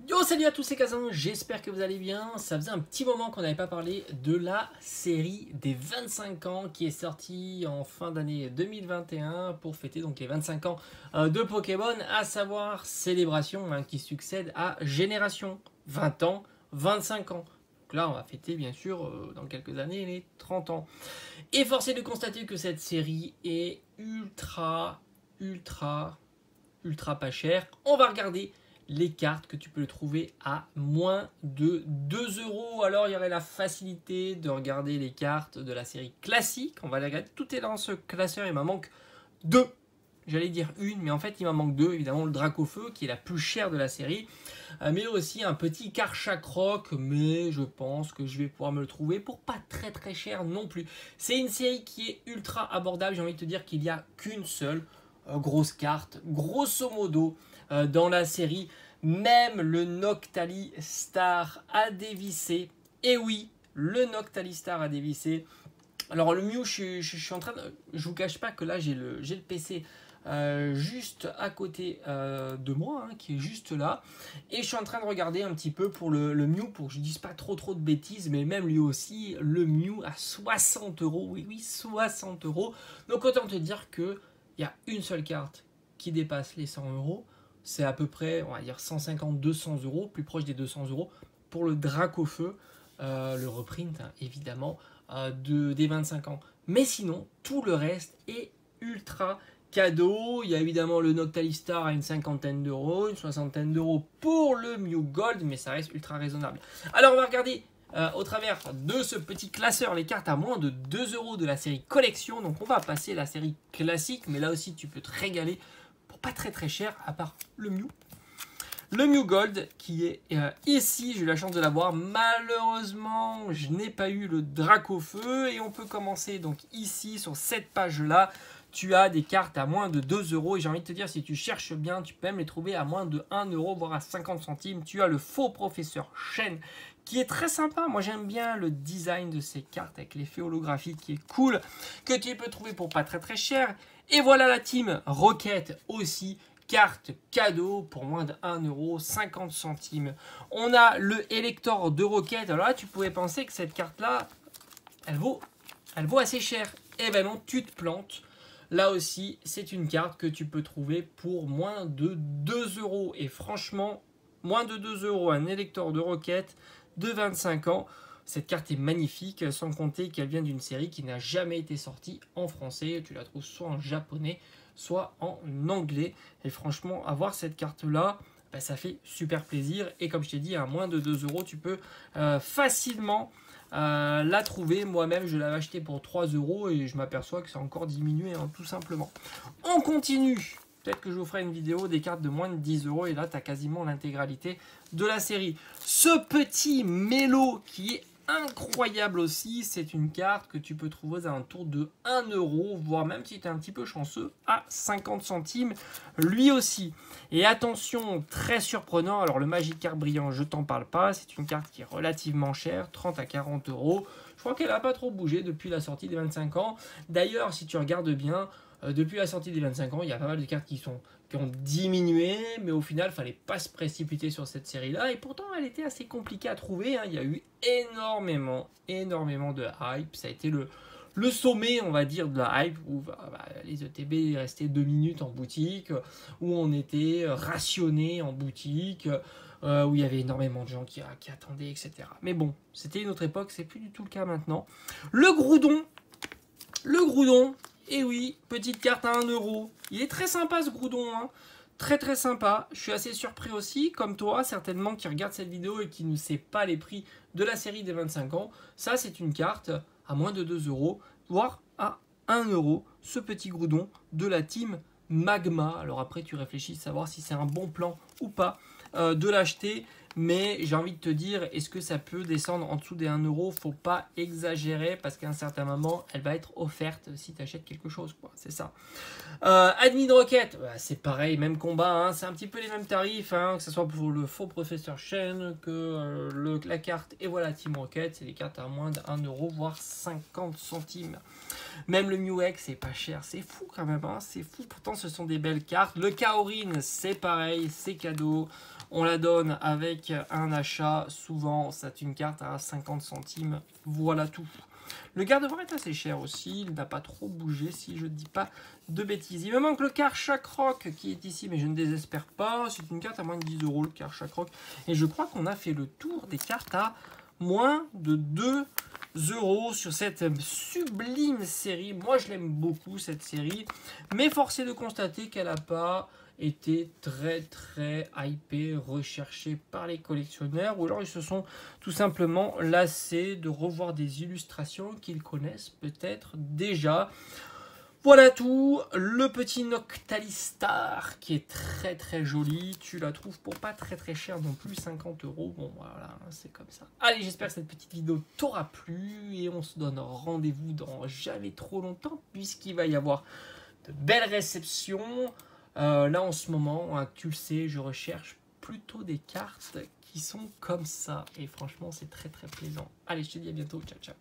Yo, salut à tous, c'est Kazan, j'espère que vous allez bien. Ça faisait un petit moment qu'on n'avait pas parlé de la série des 25 ans qui est sortie en fin d'année 2021 pour fêter donc les 25 ans de Pokémon, à savoir Célébration qui succède à Génération. 20 ans, 25 ans. Donc là, on va fêter bien sûr dans quelques années les 30 ans. Et force est de constater que cette série est ultra pas chère. On va regarder les cartes que tu peux trouver à moins de 2 euros. Alors il y aurait la facilité de regarder les cartes de la série classique. On va les regarder. Tout est dans ce classeur. Il m'en manque 2. J'allais dire une, mais en fait il m'en manque 2. Évidemment le Dracofeu qui est la plus chère de la série. Mais aussi un petit Karchakroc. Mais je pense que je vais pouvoir me le trouver pour pas très cher non plus. C'est une série qui est ultra abordable. J'ai envie de te dire qu'il n'y a qu'une seule grosse carte. Grosso modo dans la série, même le Noctali Star a dévissé. Et oui, le Noctali Star a dévissé. Alors le Mew, je suis en train de... Je vous cache pas que là, j'ai le PC juste à côté de moi, qui est juste là. Et je suis en train de regarder un petit peu pour le Mew, pour que je ne dise pas trop de bêtises. Mais même lui aussi, le Mew à 60 euros. Oui, 60 euros. Donc autant te dire qu'il y a une seule carte qui dépasse les 100 euros. C'est à peu près, on va dire, 150-200 euros, plus proche des 200 euros pour le Dracofeu, le reprint, évidemment, des 25 ans. Mais sinon, tout le reste est ultra cadeau. Il y a évidemment le Noctali Star à une cinquantaine d'euros, une soixantaine d'euros pour le Mew Gold, mais ça reste ultra raisonnable. Alors, on va regarder au travers de ce petit classeur les cartes à moins de 2 euros de la série collection. Donc, on va passer la série classique, mais là aussi, tu peux te régaler. Pas très cher, à part le Mew. Le Mew Gold qui est ici, j'ai eu la chance de l'avoir. Malheureusement, je n'ai pas eu le Dracofeu. Et on peut commencer donc ici, sur cette page-là. Tu as des cartes à moins de 2 euros. Et j'ai envie de te dire, si tu cherches bien, tu peux même les trouver à moins de 1 euro, voire à 50 centimes. Tu as le faux professeur Shen, qui est très sympa. Moi, j'aime bien le design de ces cartes avec l'effet holographique qui est cool, que tu peux trouver pour pas très cher. Et voilà la team Rocket aussi, carte cadeau pour moins de 1 euro, 50 centimes. On a le Elector de Rocket. Alors là, tu pouvais penser que cette carte-là, elle vaut assez cher. Eh ben non, tu te plantes. Là aussi, c'est une carte que tu peux trouver pour moins de 2 euros. Et franchement, moins de 2 euros, un Elector de Rocket de 25 ans. Cette carte est magnifique, sans compter qu'elle vient d'une série qui n'a jamais été sortie en français. Tu la trouves soit en japonais, soit en anglais. Et franchement, avoir cette carte-là, ça fait super plaisir. Et comme je t'ai dit, à moins de 2 euros, tu peux facilement la trouver. Moi-même, je l'avais acheté pour 3 euros et je m'aperçois que c'est encore diminué, tout simplement. On continue. Peut-être que je vous ferai une vidéo des cartes de moins de 10 euros et là, tu as quasiment l'intégralité de la série. Ce petit mélo qui est incroyable aussi, c'est une carte que tu peux trouver aux alentours de 1 euro, voire même si tu es un petit peu chanceux, à 50 centimes lui aussi. Et attention, très surprenant, alors le Magikarp brillant, je t'en parle pas, c'est une carte qui est relativement chère, 30 à 40 euros. Je crois qu'elle n'a pas trop bougé depuis la sortie des 25 ans. D'ailleurs, si tu regardes bien, depuis la sortie des 25 ans, il y a pas mal de cartes qui ont diminué, mais au final, il ne fallait pas se précipiter sur cette série-là. Et pourtant, elle était assez compliquée à trouver. Il y a eu énormément de hype. Ça a été le sommet, on va dire, de la hype, où les ETB restaient 2 minutes en boutique, où on était rationné en boutique, où il y avait énormément de gens qui attendaient, etc. Mais bon, c'était une autre époque, c'est plus du tout le cas maintenant. Le Groudon, et oui, petite carte à 1 euro. Il est très sympa ce Groudon, très sympa. Je suis assez surpris aussi, comme toi, certainement, qui regarde cette vidéo et qui ne sait pas les prix de la série des 25 ans. Ça, c'est une carte à moins de 2 euros, voire à 1 euro, ce petit Groudon de la team Magma. Alors après, tu réfléchis à savoir si c'est un bon plan ou pas de l'acheter. Mais j'ai envie de te dire, est-ce que ça peut descendre en dessous des 1 euro? Faut pas exagérer parce qu'à un certain moment, elle va être offerte si tu achètes quelque chose, quoi. C'est ça. Admin Rocket, c'est pareil, même combat. C'est un petit peu les mêmes tarifs, que ce soit pour le faux professeur Shen que la carte. Et voilà, Team Rocket, c'est des cartes à moins de 1 euro, voire 50 centimes. Même le Mew X, c'est pas cher. C'est fou quand même, c'est fou. Pourtant, ce sont des belles cartes. Le Kaorin, c'est pareil, c'est cadeau. on la donne avec un achat. Souvent, c'est une carte à 50 centimes. Voilà tout. Le garde-voire est assez cher aussi. Il n'a pas trop bougé si je ne dis pas de bêtises. Il me manque le Karchak Rock qui est ici, mais je ne désespère pas. C'est une carte à moins de 10 euros, le Karchak Rock. Et je crois qu'on a fait le tour des cartes à moins de 2 euros sur cette sublime série. Moi, je l'aime beaucoup, cette série. Mais force est de constater qu'elle n'a pas été très hypée, recherchée par les collectionneurs. Ou alors, ils se sont tout simplement lassés de revoir des illustrations qu'ils connaissent peut-être déjà. Voilà tout, le petit Noctalistar qui est très joli, tu la trouves pour pas très cher non plus, 50 euros, bon voilà, c'est comme ça. Allez, j'espère que cette petite vidéo t'aura plu et on se donne rendez-vous dans jamais trop longtemps puisqu'il va y avoir de belles réceptions. Là en ce moment, hein, tu le sais, je recherche plutôt des cartes qui sont comme ça et franchement c'est très plaisant. Allez, je te dis à bientôt, ciao ciao.